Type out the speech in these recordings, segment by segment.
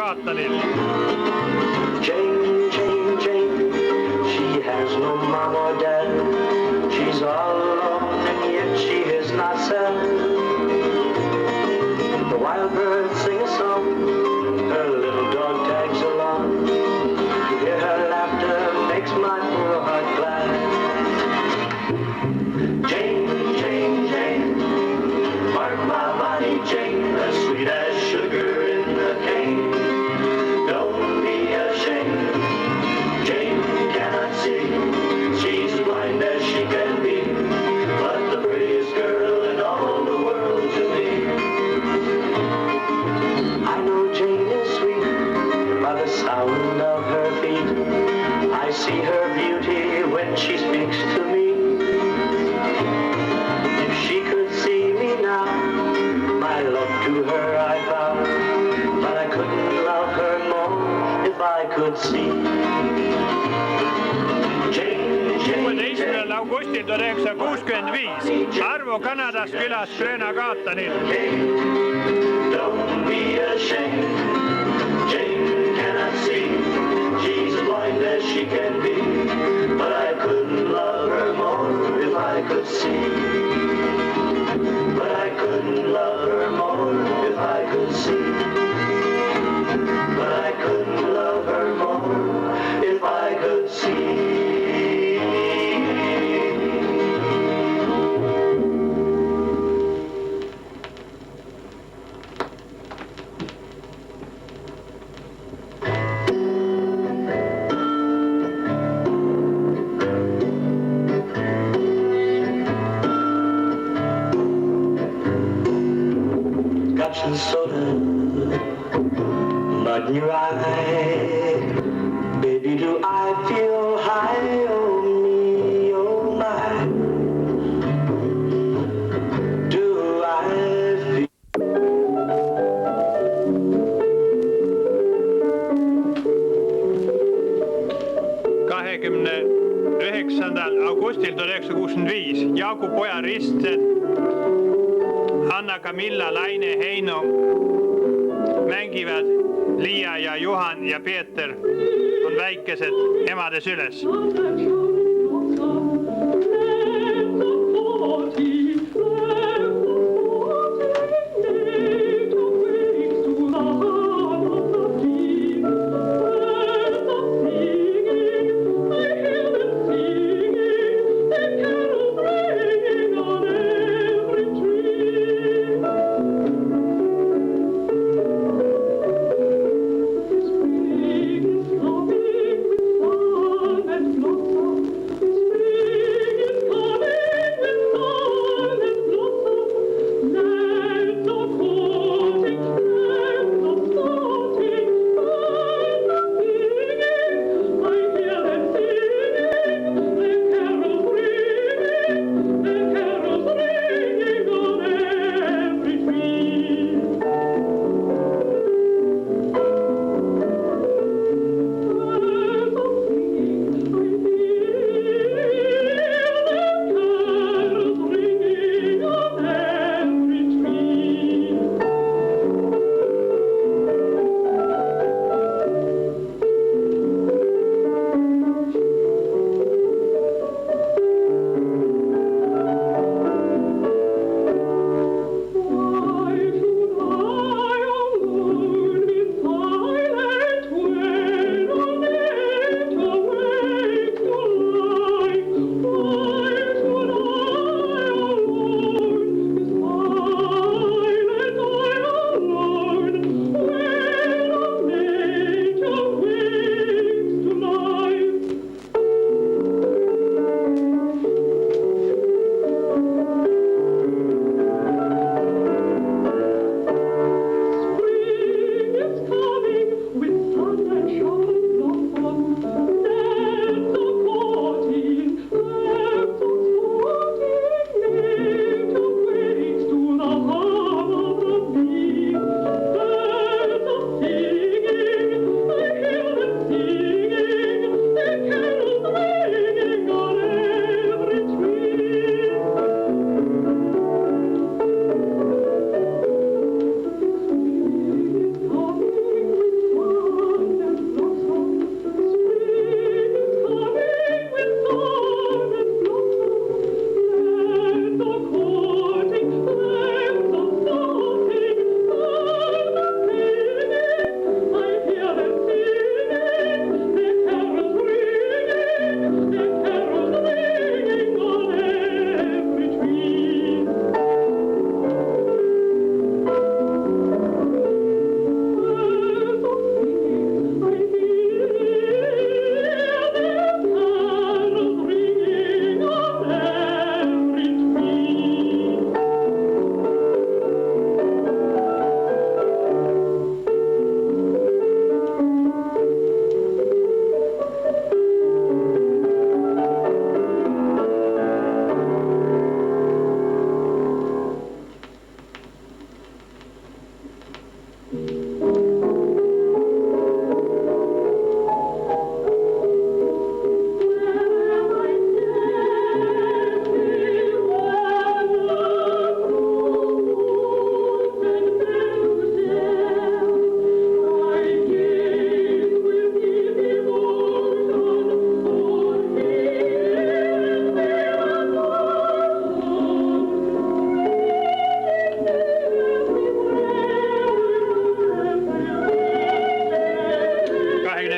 Kaatanilt. Jane, Jane, Jane, she has no mom or dad. She's all alone and yet she is not sad. The wild birds sing a song, her little dog tags along. To hear her laughter makes my poor heart glad. Jane, Jane, Jane, mark my body, Jane, as sweet as sugar in the cane. Don't be ashamed, Jane cannot see, she's blind as she can be, but the prettiest girl in all the world to me. I know Jane is sweet by the sound of her feet. I see her beauty when she speaks to me. If she could see me now, my love to her I vow, but I couldn't love her more if I could see. Jane, Jane, 16. augustil 1965 Arvo Kanadas külas Gröna Kaatanilt. Don't be ashamed, Jane cannot see, she's blind as she can be, but I couldn't love her more if I could see. But I couldn't love her more if I could see. But I couldn't love her more if I could see. Got some soda, mud in your eye. Baby, do I feel high? Oh me, oh my. Do I feel... 29. augustil 1965 Jaagu poja ristsed Anna Camilla, Laine, Heino mängivad Liia ja Juhan ja Peeter on väikesed emade süles.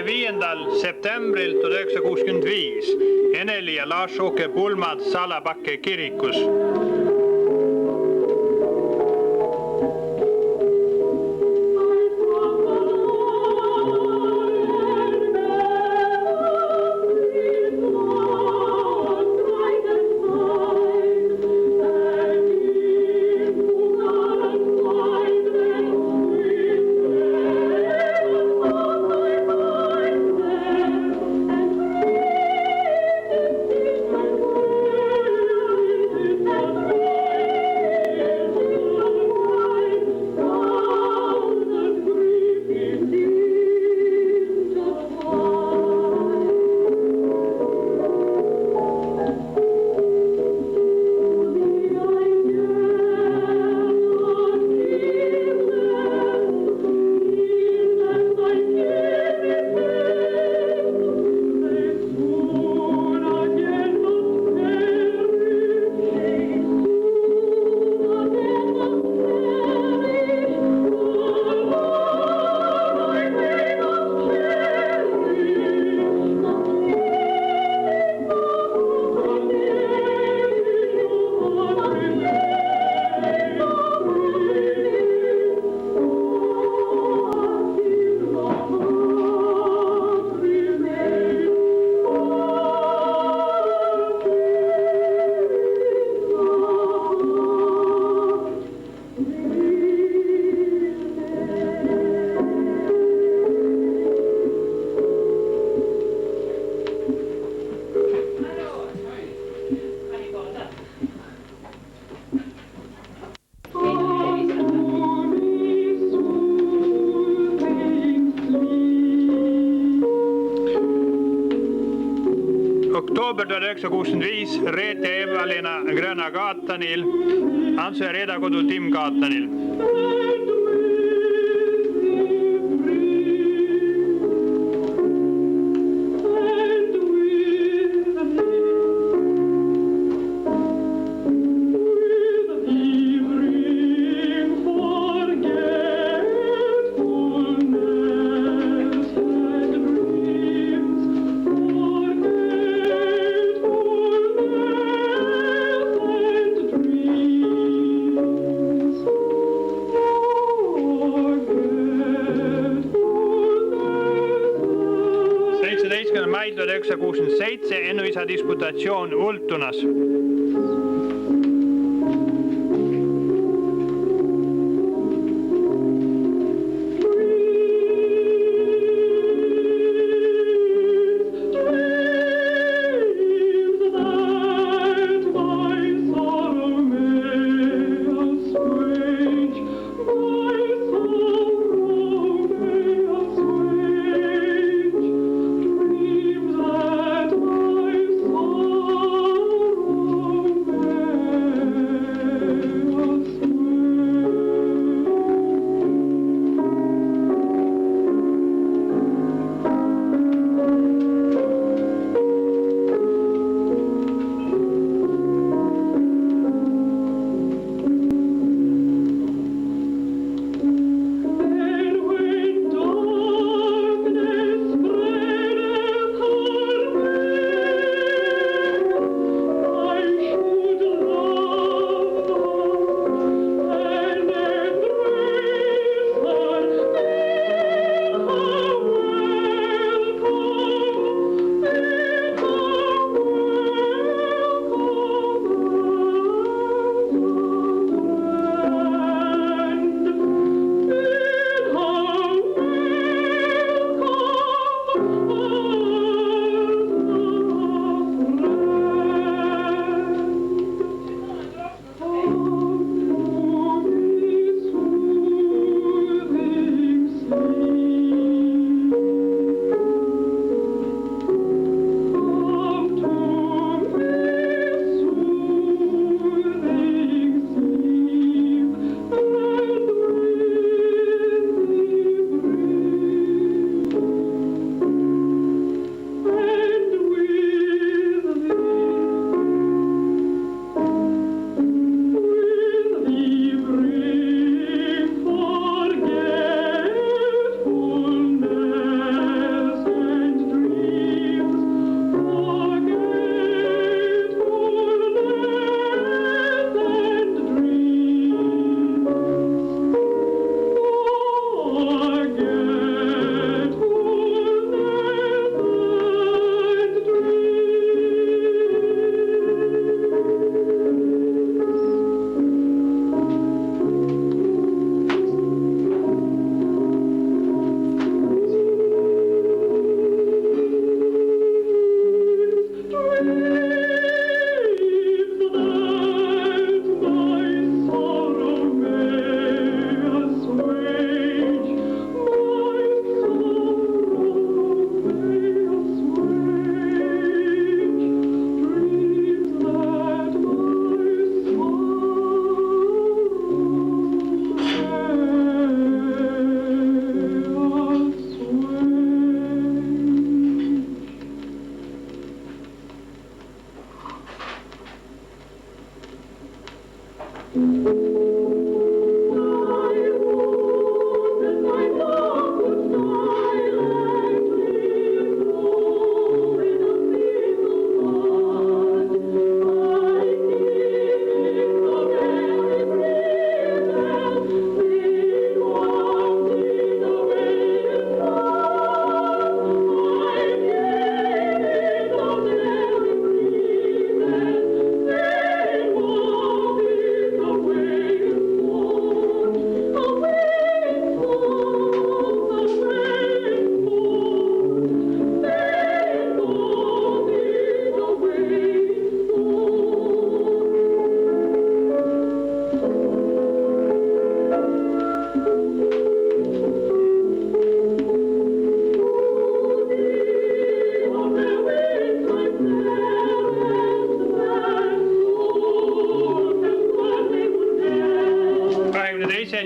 25. septembril 1965 Eneli ja Lars-Åke Pulmad Salabakke kirikus. Oktober 1965 Reete Eva-Lena Gröna Gatanil, Antsu ja Reeda kodu Tim Gatanil. Mail 1967 Ennuisa disputatsioon Ultunas.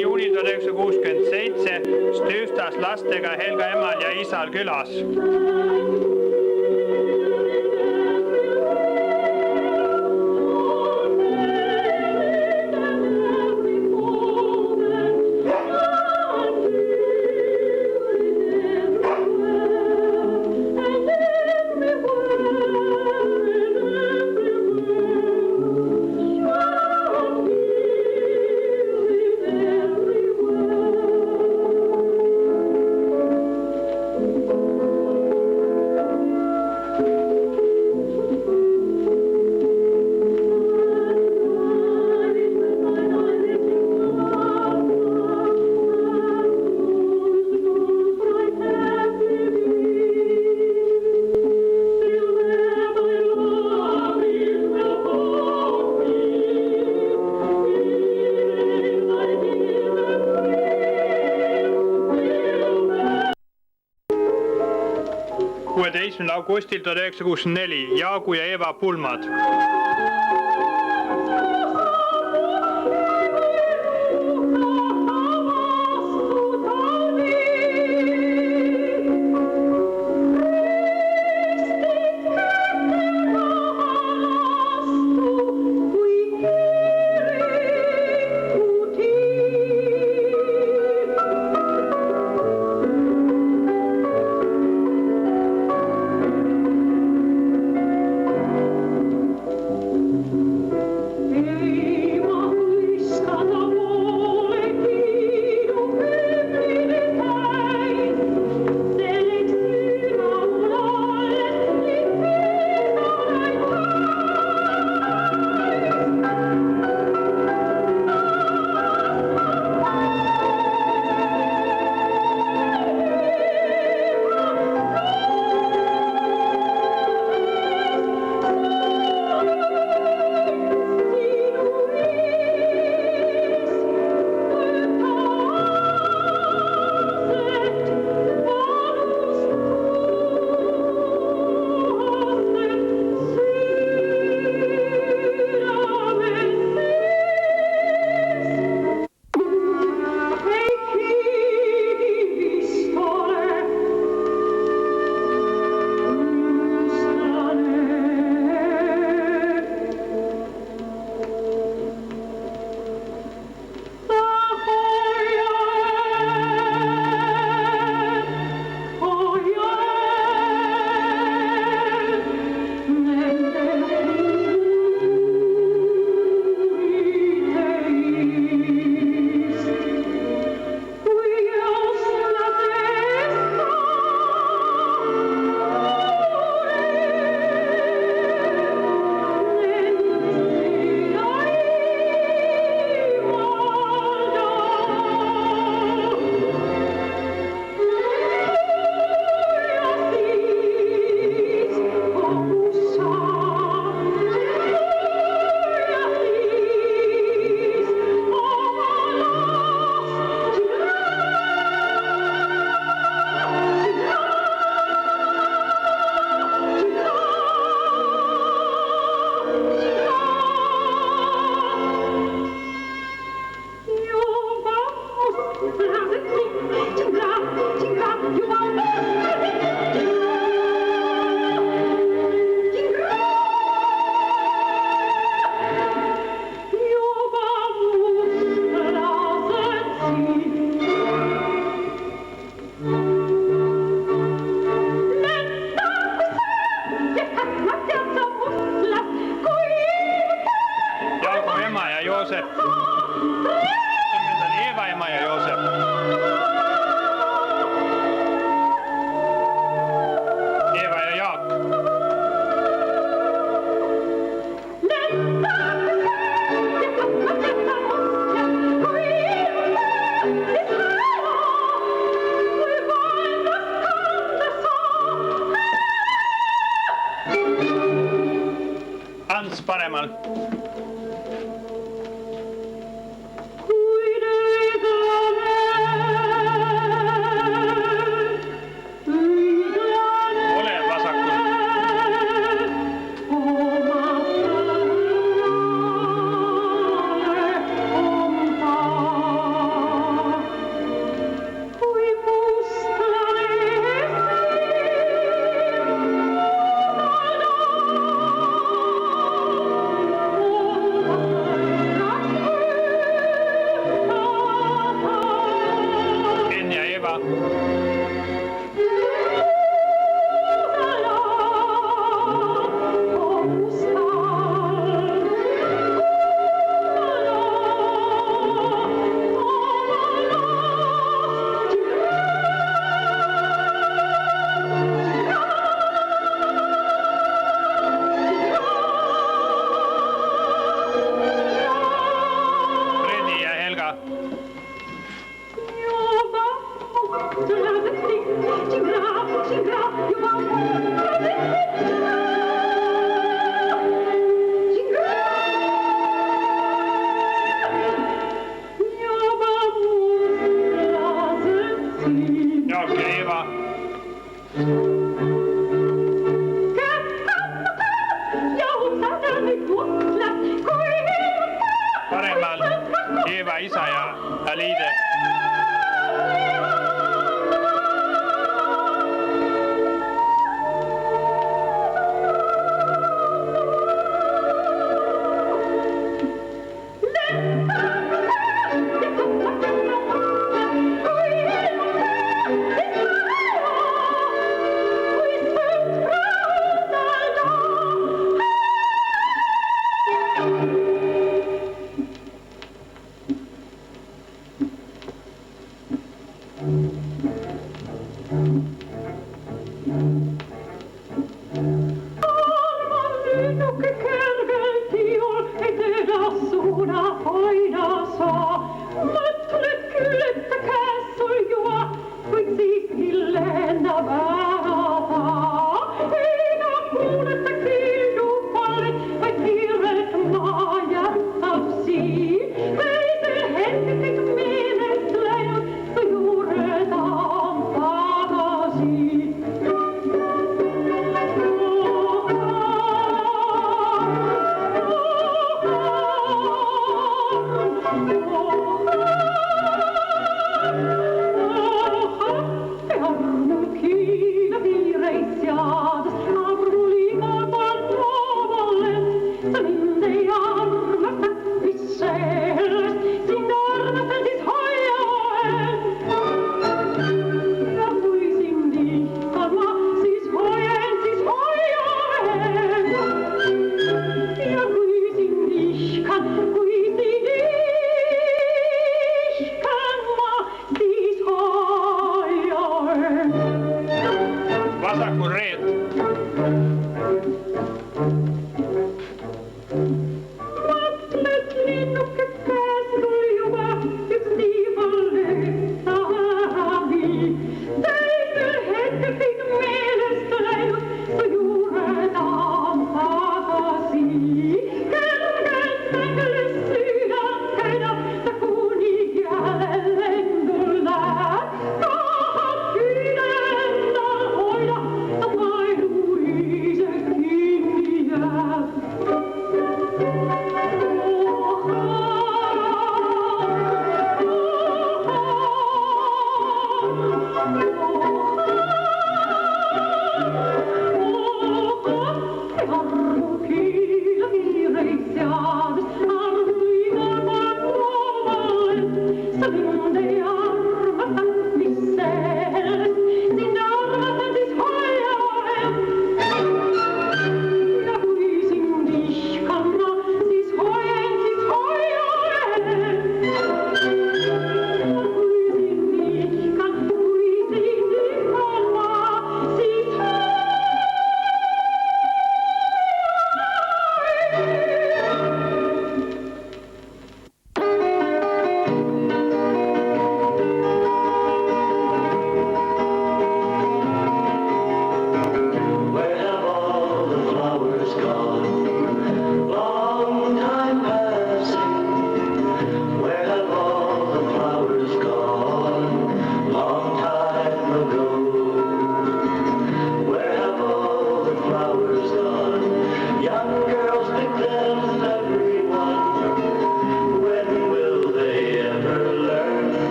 juunil 1967 tüstas lastega Helga emal ja isal külas. Augustil 1964 Jaagu ja Eva Pulmad. ots paremal. Ole vasakul. En ja Eva. Fredi ja Helga. Jaak ja Eva. Paremal Eva isa ja Aliide. Vasakul Reet. Ja.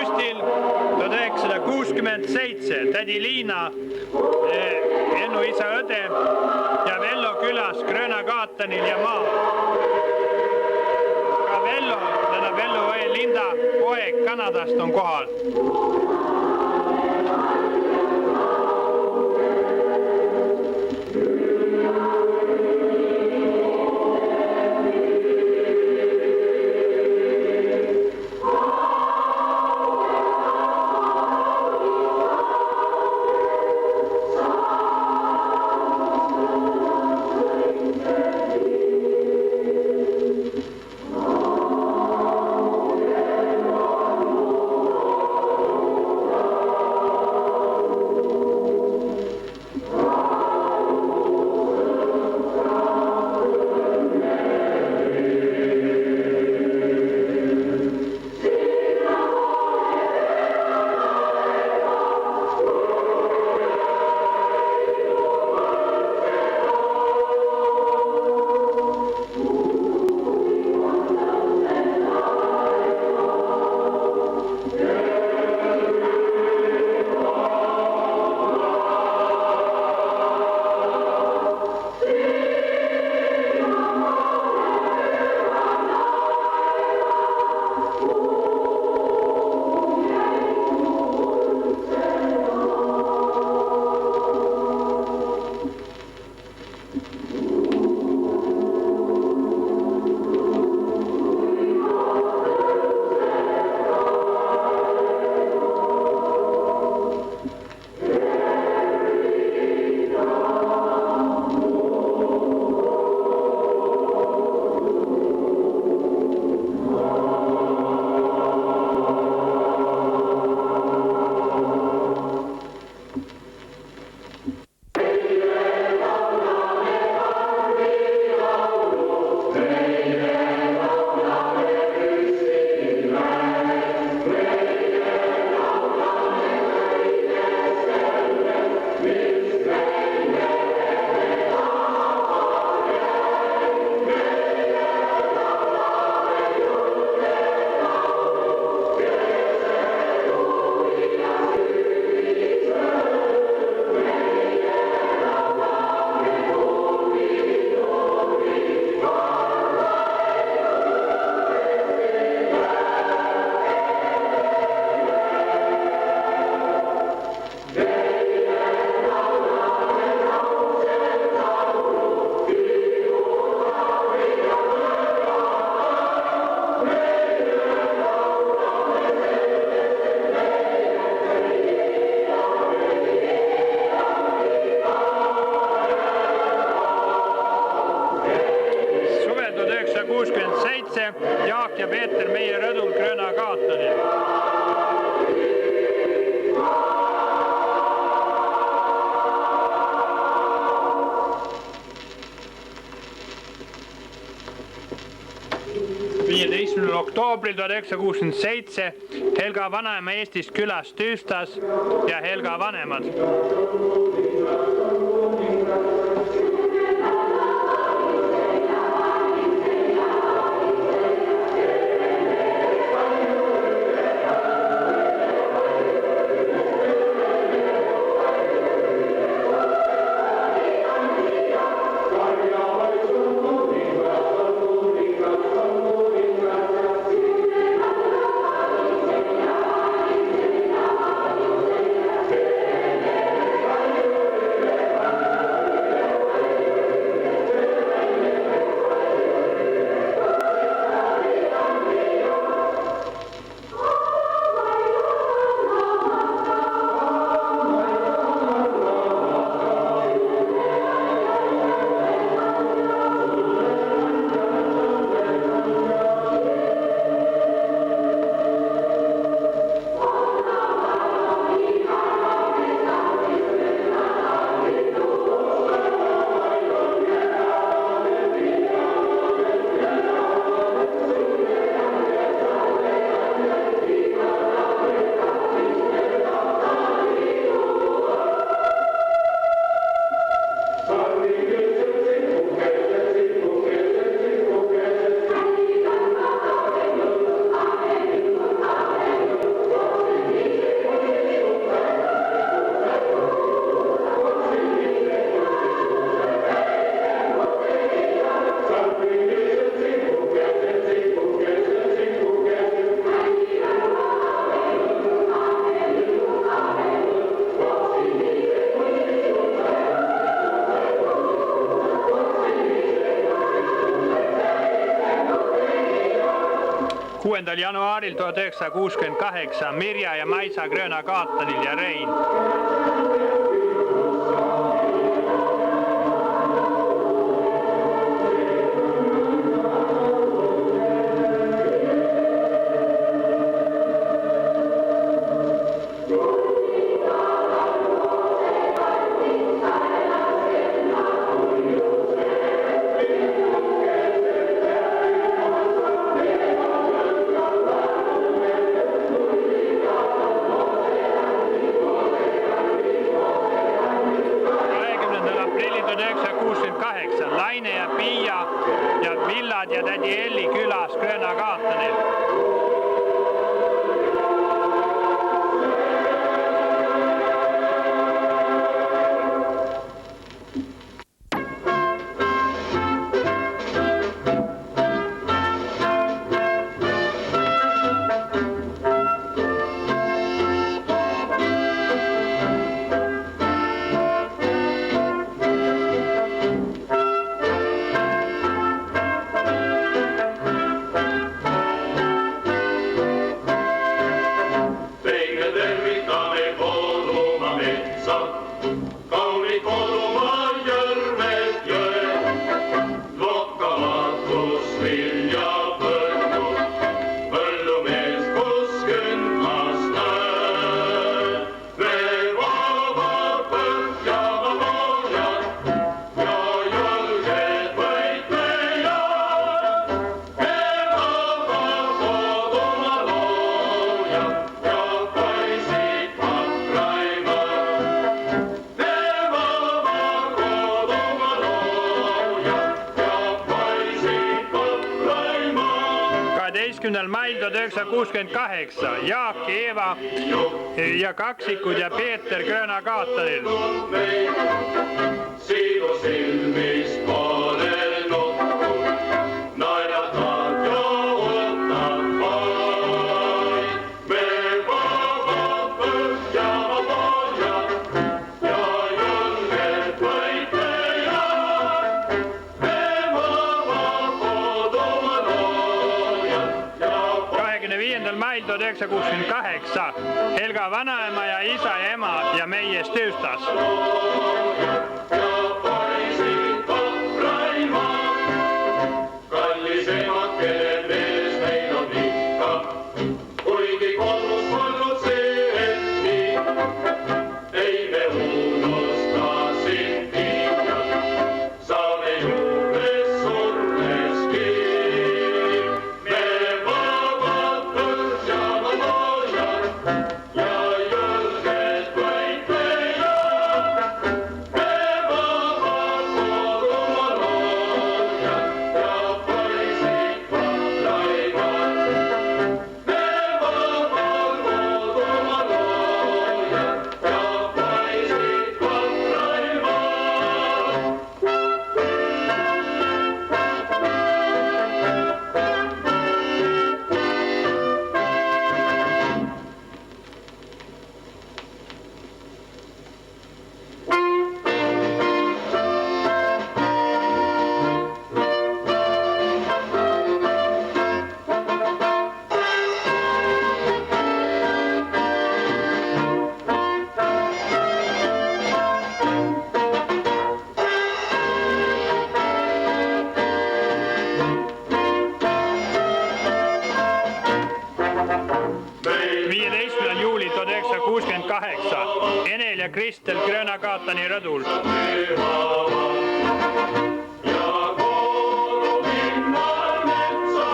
augustil 1967 tädi Liina, Ennu isa õde ja Vello külas Grönagaatanil ja maa. Ka Vello õe Linda poeg Kanadast on kohal. Jaak ja Peeter meie rõdul Grönagaatanil. Oktoobril 1967 Helga vanaema Eestist külast Tüstas ja Helga vanemad. 6. jaanuaril 1968 Mirja ja Maisa Gröna-Kaatanil ja Rein. Laine ja Pia ja Villad ja tädi Elli külas Gröna-Kaatanil. Mail 1968 Jaak, Eeva ja kaksikud ja Peeter Gröna-Kaatanil. Sinu silmis poolel nuttu, naeratad ja ootad vaid. Me vabad põhjama pojad ja julged võitlejad. Me vabad kodumaa loojad. 25. mail 1968 Helga vanaema ja isa ja ema ja meie Stüüstas. Kallis emad, kelle mees meil on ikka, kuigi kodus polnud see hetki, ei me unusta sind kiita, saame juures surneski. Me vabad põhjama pojad ja julged võitlejad. Me vabad kodumaa loojad ja poisid vapraimad. Me vabad kodumaa loojad ja poisid vapraimad. Juuli 1968 Enel ja Kristel Gröna-Kaatani rõdul. Ja kodu pinnal metsa,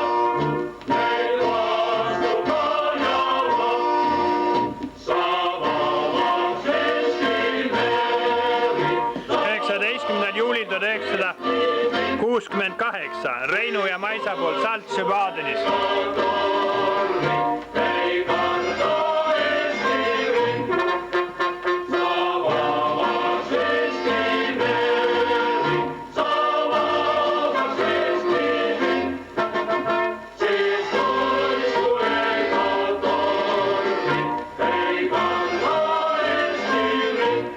meil vastu ka jaulab, saab avaks Eesti meri. 19. juulil 1968 Reinu ja Maisa poolt Saltsjö-Badenis. Ei karda Eesti rind, saab avaks Eesti meri, saab avaks Eesti rind. Siis toisku ega tormi, ei karda Eesti rind.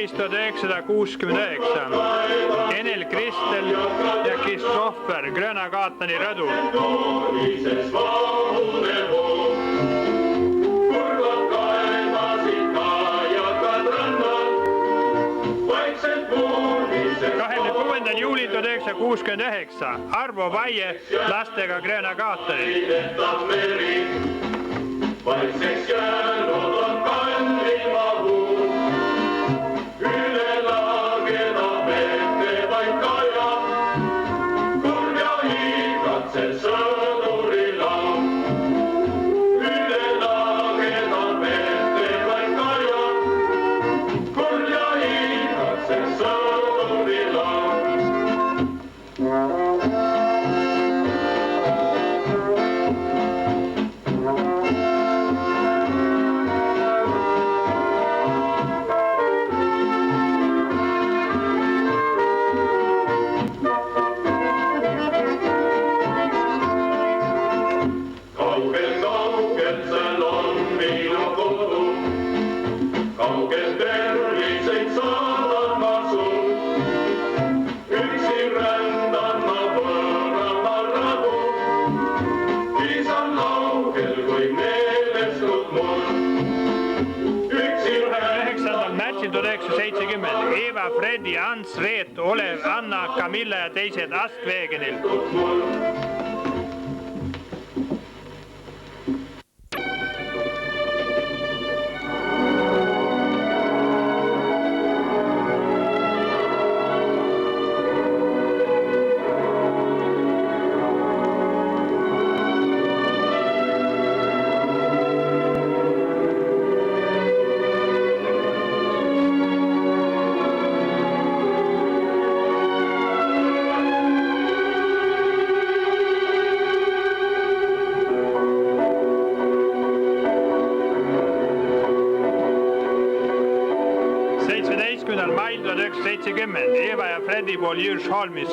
17. 1969. Enel Kristel ja Kristoffer Gröna-Katani rõdul. Kurvad kaevasid kajakad rannal, vaikselt muulised 26. juulil 1969 Arvo Vaie lastega Gröna-Katanil. meri. Vaikseks jäänud on kallima huu, üle lageda vette vaid kaja, kurv ja igatsev sõduri laul. Üle lageda vette vaid kaja, kurv ja igatsev sõduri laul. Kaugel, kaugel seal on minu kodu, kaugel terviseid saadan ma sul. Üksi rändan ma võõramal radu, isan kaugel kui meelestud mul. Üksi 9. märtsil 1970 Eva, Fredi, Ants, Reet, Olev, Anna, Camilla ja teised Astvegenil. mul. mail 1970 Eva ja Fredi pool Djursholmis.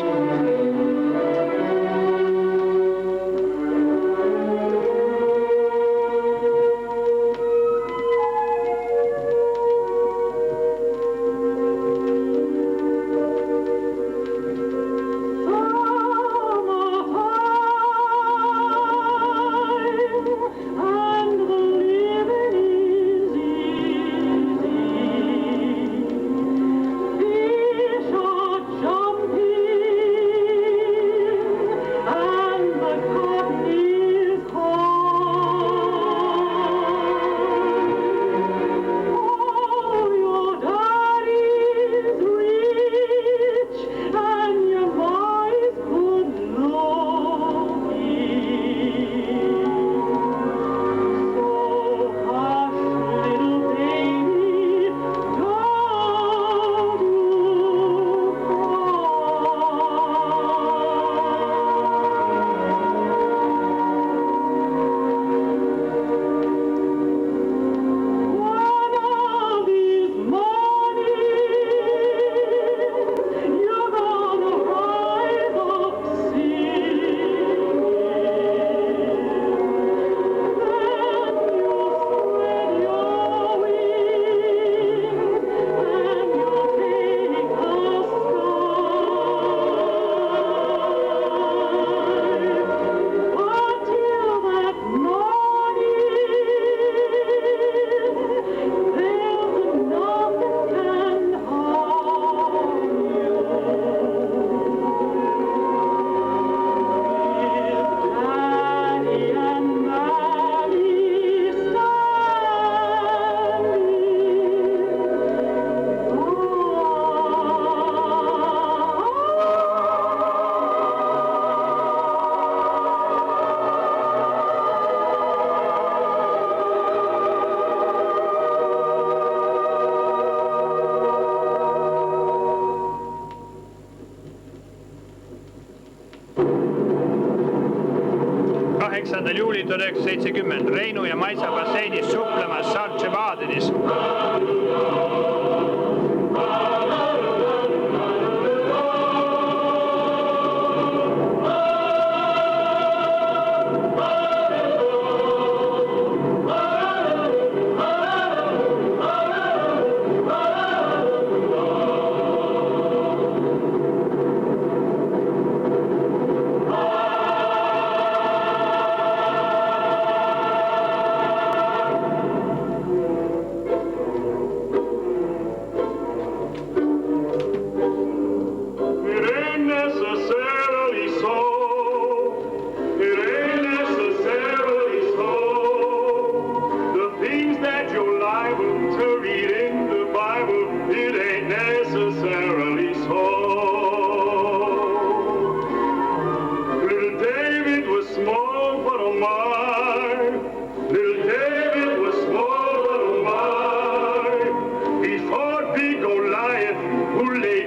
juuli 1970 Reinu ja Maisa basseinis suplemas Saltševaadinis.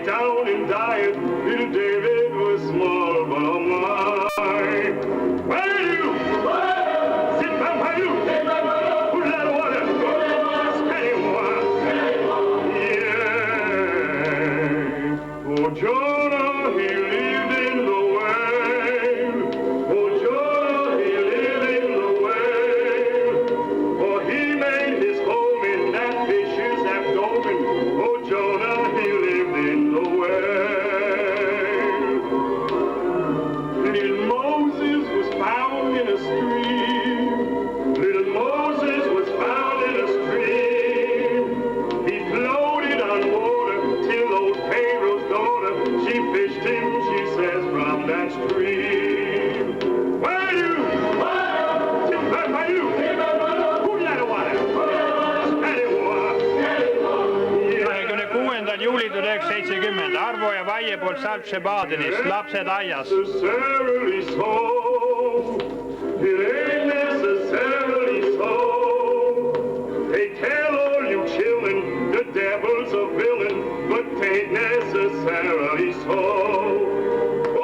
down and died. Little David was small, but oh my. Where are you? Sit down, where are you? Put a lot of water. Steady one. Yeah. Oh, Jonah, he lived in the whale. Oh, Jonah, he lived in the whale. For he made his home in that fish's abdomen. Oh, Jonah, he lived in the whale. Little Moses was found in a stream. Little Moses was found in a stream. He floated on water till old Pharaoh's daughter, she fished him, she says, from that stream. Where are you? Sit back by you. Who's that water? Steady water. 26. juuli 1970 Arvo ja Vaie poolt Saltsjöbadenist Lapsed aias. Necessarily so. It ain't necessarily so. They tell all you children the devil's a villain, but ain't necessarily so.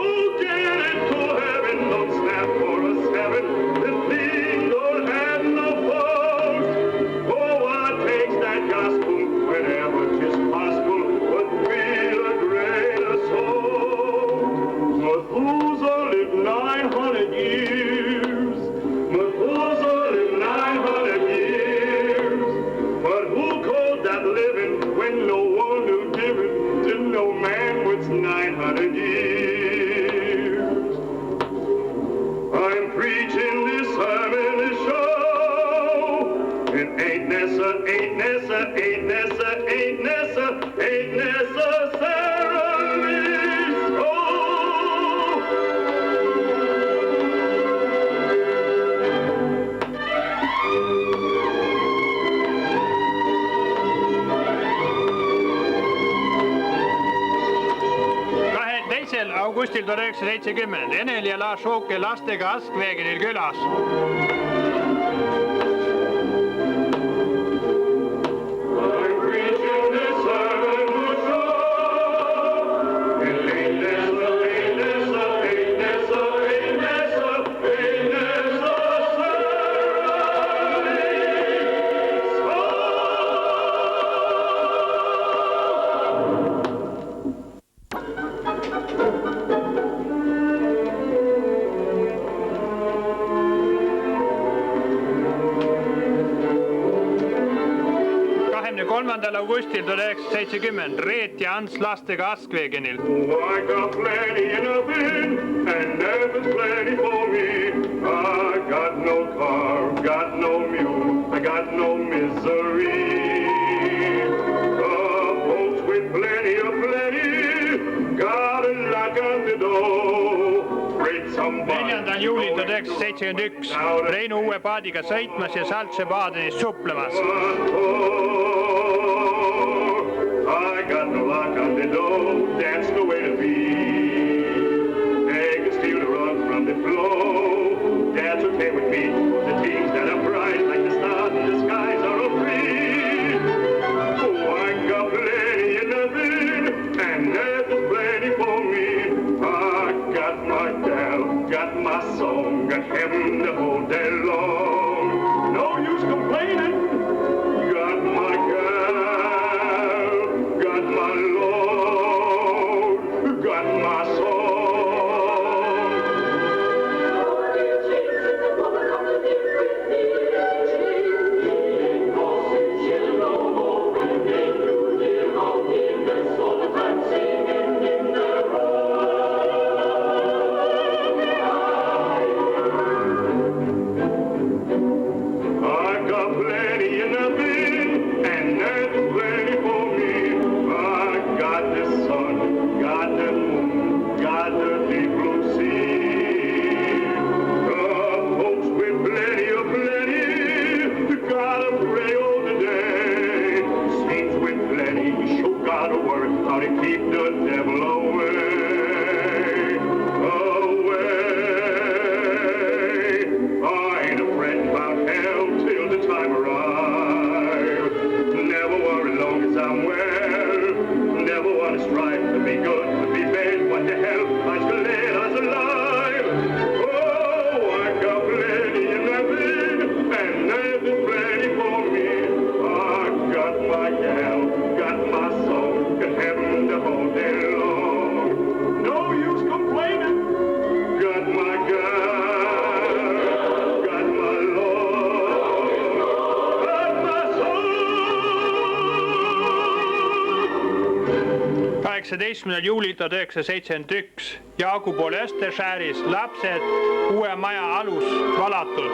Oh, get into heaven, don't snap for a seven. The thing don't have no fault. Oh, what takes that gospel whenever 'tis possible, but feel a grain of salt. Methuselah lived 900 years. Methuselah lived 900 years. But who called that living when no one knew giving to no man was 900 years? I'm preaching this sermon to show it ain't necessarily so. Augustil 1970 Enel ja Lars Ooke lastega Askvägenil külas. Augustil 1970 Reet ja Ants lastega Askvägenil. Oh, I got plenty in a bin, and there's plenty for me. I got no car, got no mule, I got no misery. Folks with plenty of plenty, got a knock on the door. 4. juulil 1971 Reinu uue paadiga sõitmas ja Saltsjöbadenis suplemas. I got the lock on the door, that's the way to be. They can steal the rug from the floor, that's okay with me. The things that are bright like the stars in the skies are all free. Oh, I got plenty in the bin, and there's plenty for me. I got my gal, got my song, got heaven the whole day long. No use complaining, got my gal, got my Lord, got my song. Never on strife to be good, to be bad, what the hell, I was glad I was alive. Oh, I got plenty and nothing, and nothing's plenty for me. I got my gal, got my soul, got heaven the whole day long. No use complaining. Got my God, got my Lord, got my soul. 18. juulil 1971 Jaagupool Österskääris lapsed uue maja alus valatud.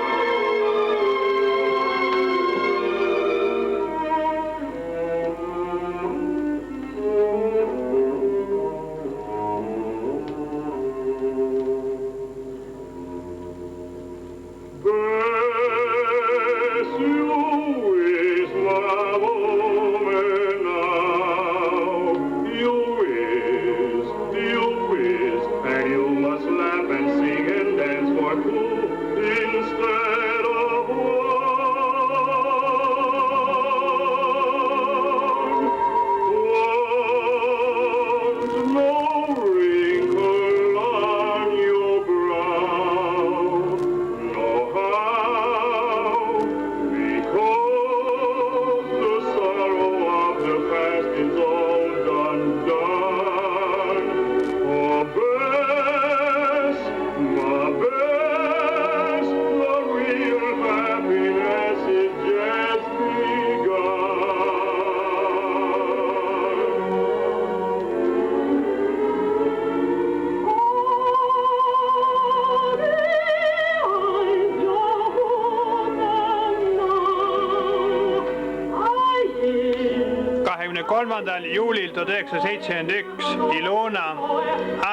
Juulil 1971 Ilona,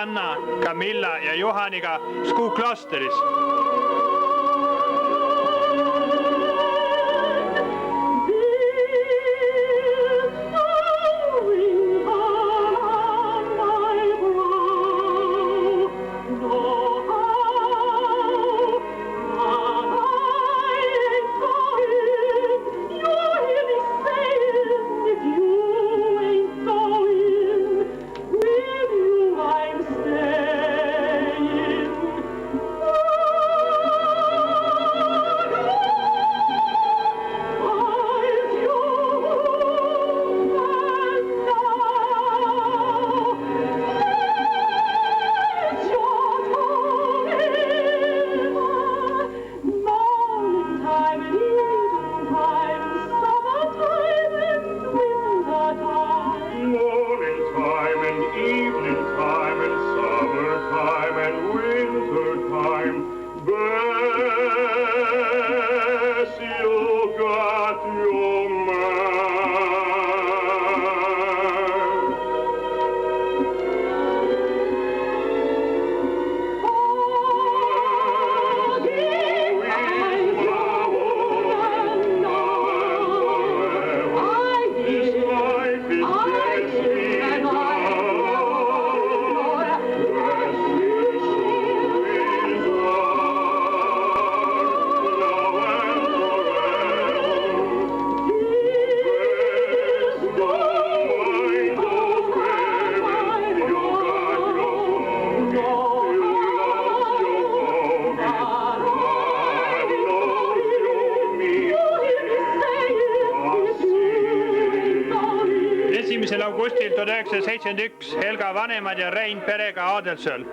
Anna, Camilla ja Johaniga Skuklasteris. Augustil 1971 Helga vanemad ja Rein perega Aadelsööl.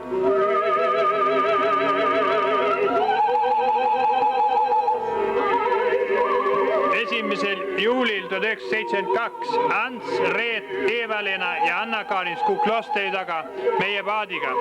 1. juulil 1972 Ants, Reet, Eva-Lena ja Anna-Karin Skuklosteri taga meie paadiga.